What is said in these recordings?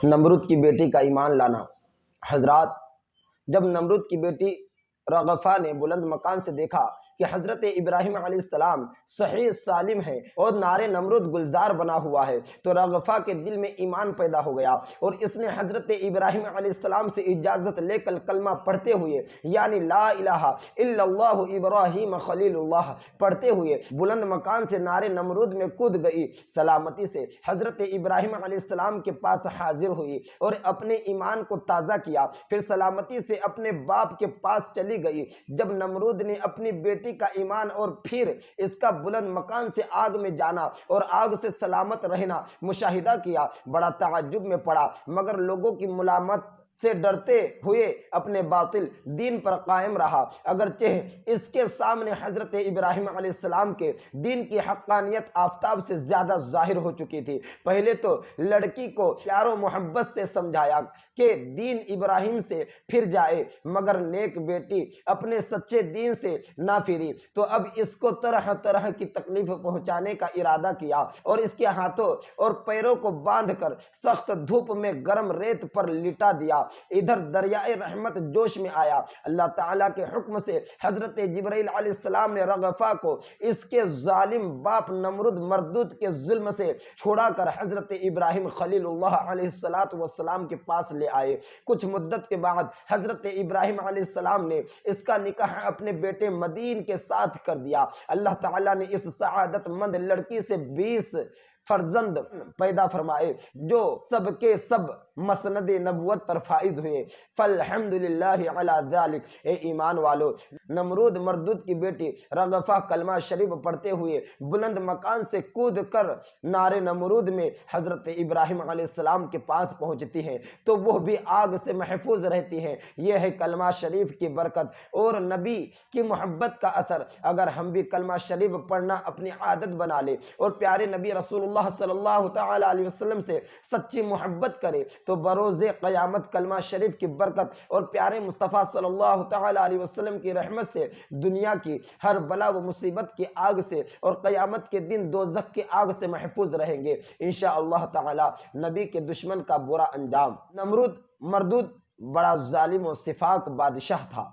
نمرود کی بیٹی کا ایمان لانا۔ حضرات، جب نمرود کی بیٹی رغفہ نے بلند مکان سے دیکھا کہ حضرت ابراہیم علیہ السلام صحیح سالم ہے اور نار نمرود گلزار بنا ہوا ہے، تو رغفہ کے دل میں ایمان پیدا ہو گیا اور اس نے حضرت ابراہیم علیہ السلام سے اجازت لے کر کلمہ پڑھتے ہوئے، یعنی لا الہ الا اللہ ابراہیم خلیل اللہ پڑھتے ہوئے بلند مکان سے نار نمرود میں کود گئی، سلامتی سے حضرت ابراہیم علیہ السلام کے پاس حاضر ہوئی اور اپنے ایمان کو تازہ کیا، پھر سلامتی سے اپنے باپ کے پاس چلی گئی۔ جب نمرود نے اپنی بیٹی کا ایمان اور پھر اس کا بلند مکان سے آگ میں جانا اور آگ سے سلامت رہنا مشاہدہ کیا، بڑا تعجب میں پڑا، مگر لوگوں کی ملامت سے ڈرتے ہوئے اپنے باطل دین پر قائم رہا، اگرچہ اس کے سامنے حضرت ابراہیم علیہ السلام کے دین کی حقانیت آفتاب سے زیادہ ظاہر ہو چکی تھی۔ پہلے تو لڑکی کو پیار و محبت سے سمجھایا کہ دین ابراہیم سے پھر جائے، مگر نیک بیٹی اپنے سچے دین سے نہ پھری، تو اب اس کو طرح طرح کی تکلیف پہنچانے کا ارادہ کیا اور اس کے ہاتھوں اور پیروں کو باندھ کر سخت دھوپ میں گرم ریت پر لٹا دیا۔ ادھر دریائے رحمت جوش میں آیا، اللہ تعالیٰ کے حکم سے حضرت جبرائیل علیہ السلام نے رغفہ کو اس کے ظالم باپ نمرود مردود کے ظلم سے چھوڑا کر حضرت ابراہیم خلیل اللہ علیہ السلام کے پاس لے آئے۔ کچھ مدت کے بعد حضرت ابراہیم علیہ السلام نے اس کا نکاح اپنے بیٹے مدین کے ساتھ کر دیا۔ اللہ تعالیٰ نے اس سعادت مند لڑکی سے 20 فرزند پیدا فرمائے جو سب کے سب مسند نبوت پر فائز ہوئے۔ فالحمدللہ علی ذالک۔ اے ایمان والو، نمرود مردود کی بیٹی رغفہ کلمہ شریف پڑھتے ہوئے بلند مکان سے کود کر نار نمرود میں حضرت ابراہیم علیہ السلام کے پاس پہنچتی ہیں تو وہ بھی آگ سے محفوظ رہتی ہیں۔ یہ ہے کلمہ شریف کی برکت اور نبی کی محبت کا اثر۔ اگر ہم بھی کلمہ شریف پڑھنا اپنی عادت بنا لیں اور پیارے نبی رسول اللہ صلی اللہ تعالی علیہ وسلم سے سچی محبت کرے تو بروز قیامت کلمہ شریف کی برکت اور پیارے مصطفیٰ صلی اللہ تعالی علیہ وسلم کی رحمت سے دنیا کی ہر بلا و مصیبت کی آگ سے اور قیامت کے دن دوزخ کی آگ سے محفوظ رہیں گے انشاءاللہ تعالی۔ نبی کے دشمن کا برا انجام۔ نمرود مردود بڑا ظالم و سفاک بادشاہ تھا،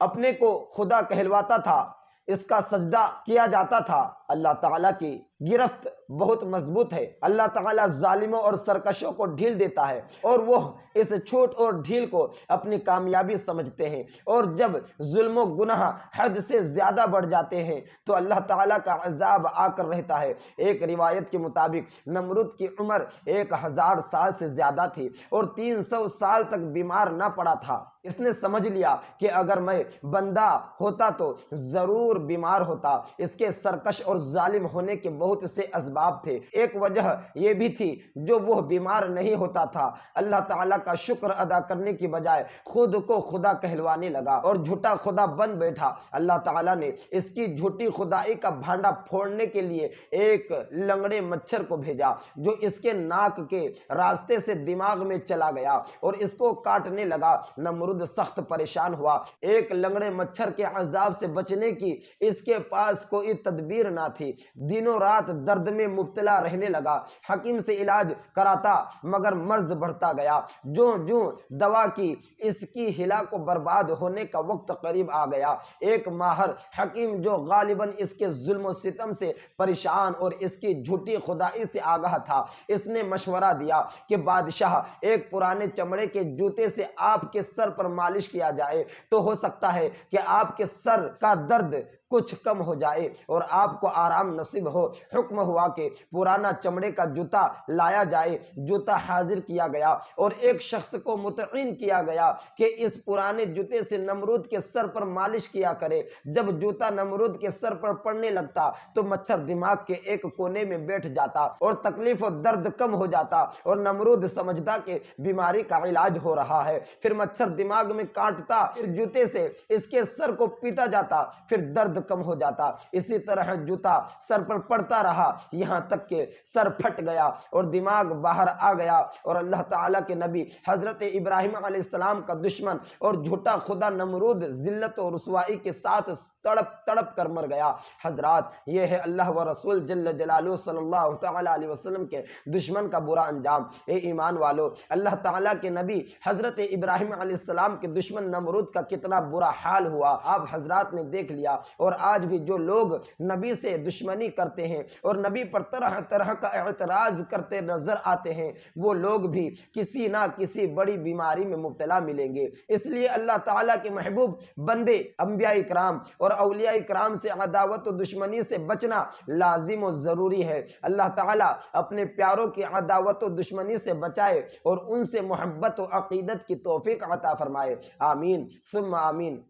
اپنے کو خدا کہلواتا تھا، اس کا سجدہ کیا جاتا تھا۔ اللہ تعالیٰ کی گرفت بہت مضبوط ہے، اللہ تعالیٰ ظالموں اور سرکشوں کو ڈھیل دیتا ہے اور وہ اس چھوٹ اور ڈھیل کو اپنی کامیابی سمجھتے ہیں، اور جب ظلم و گناہ حد سے زیادہ بڑھ جاتے ہیں تو اللہ تعالیٰ کا عذاب آ کر رہتا ہے۔ ایک روایت کے مطابق نمرود کی عمر 1000 سال سے زیادہ تھی اور 300 سال تک بیمار نہ پڑا تھا۔ اس نے سمجھ لیا کہ اگر میں بندہ ہوتا تو ضرور بیمار ہوتا۔ اس کے سرکش اور ظالم ہونے کے بہت سے اسباب تھے، ایک وجہ یہ بھی تھی جو وہ بیمار نہیں ہوتا تھا، اللہ تعالیٰ کا شکر ادا کرنے کی بجائے خود کو خدا کہلوانے لگا اور جھوٹا خدا بن بیٹھا۔ اللہ تعالیٰ نے اس کی جھوٹی خدائی کا بھانڈا پھوڑنے کے لیے ایک لنگڑے مچھر کو بھیجا جو اس کے ناک کے راستے سے دماغ میں چلا گیا اور اس کو کاٹنے لگا۔ نمرود سخت پریشان ہوا، ایک لنگڑے مچھر کے عذاب سے بچنے کی اس کے پاس کوئی تدبیر نہ تھی، دنوں رات درد میں مبتلا رہنے لگا، حکیم سے علاج کراتا مگر مرض بڑھتا گیا، جو دوا کی اس کی ہلاک و برباد ہونے کا وقت قریب آ گیا۔ ایک ماہر حکیم جو غالباً اس کے ظلم و ستم سے پریشان اور اس کی جھوٹی خدائی سے آگاہ تھا، اس نے مشورہ دیا کہ بادشاہ ایک پرانے چمڑے کے جوتے سے آپ کے سر پر مالش کیا جائے تو ہو سکتا ہے کہ آپ کے سر کا درد کچھ کم ہو جائے اور آپ کو آرام نصیب ہو۔ حکم ہوا کہ پرانا چمڑے کا جوتا لایا جائے۔ جوتا حاضر کیا گیا اور ایک شخص کو متعین کیا گیا کہ اس پرانے جوتے سے نمرود کے سر پر مالش کیا کرے۔ جب جوتا نمرود کے سر پر پڑنے لگتا تو مچھر دماغ کے ایک کونے میں بیٹھ جاتا اور تکلیف و درد کم ہو جاتا اور نمرود سمجھتا کہ بیماری کا علاج ہو رہا ہے۔ پھر مچھر دماغ میں کاٹتا، پھر جوتے سے اس کے سر کو پیٹا جاتا، پھر درد درد کم ہو جاتا۔ اسی طرح جوتا سر پر پڑتا رہا یہاں تک کہ سر پھٹ گیا اور دماغ باہر آ گیا، اور اللہ تعالیٰ کے نبی حضرت ابراہیم علیہ السلام کا دشمن اور جھوٹا خدا نمرود ذلت و رسوائی کے ساتھ تڑپ تڑپ کر مر گیا۔ حضرات، یہ ہے اللہ و رسول جل جلالہ صلی اللہ تعالیٰ علیہ وسلم کے دشمن کا برا انجام۔ اے ایمان والو، اللہ تعالیٰ کے نبی حضرت ابراہیم علیہ السلام کے دشمن نمرود کا کتنا برا حال ہوا آپ حضرات نے دیکھ لیا۔ اور آج بھی جو لوگ نبی سے دشمنی کرتے ہیں اور نبی پر طرح طرح کا اعتراض کرتے نظر آتے ہیں، وہ لوگ بھی کسی نہ کسی بڑی بیماری میں مبتلا ملیں گے۔ اس لیے اللہ تعالیٰ کے محبوب بندے انبیاء کرام اور اولیاء کرام سے عداوت و دشمنی سے بچنا لازم و ضروری ہے۔ اللہ تعالیٰ اپنے پیاروں کی عداوت و دشمنی سے بچائے اور ان سے محبت و عقیدت کی توفیق عطا فرمائے، آمین ثم آمین۔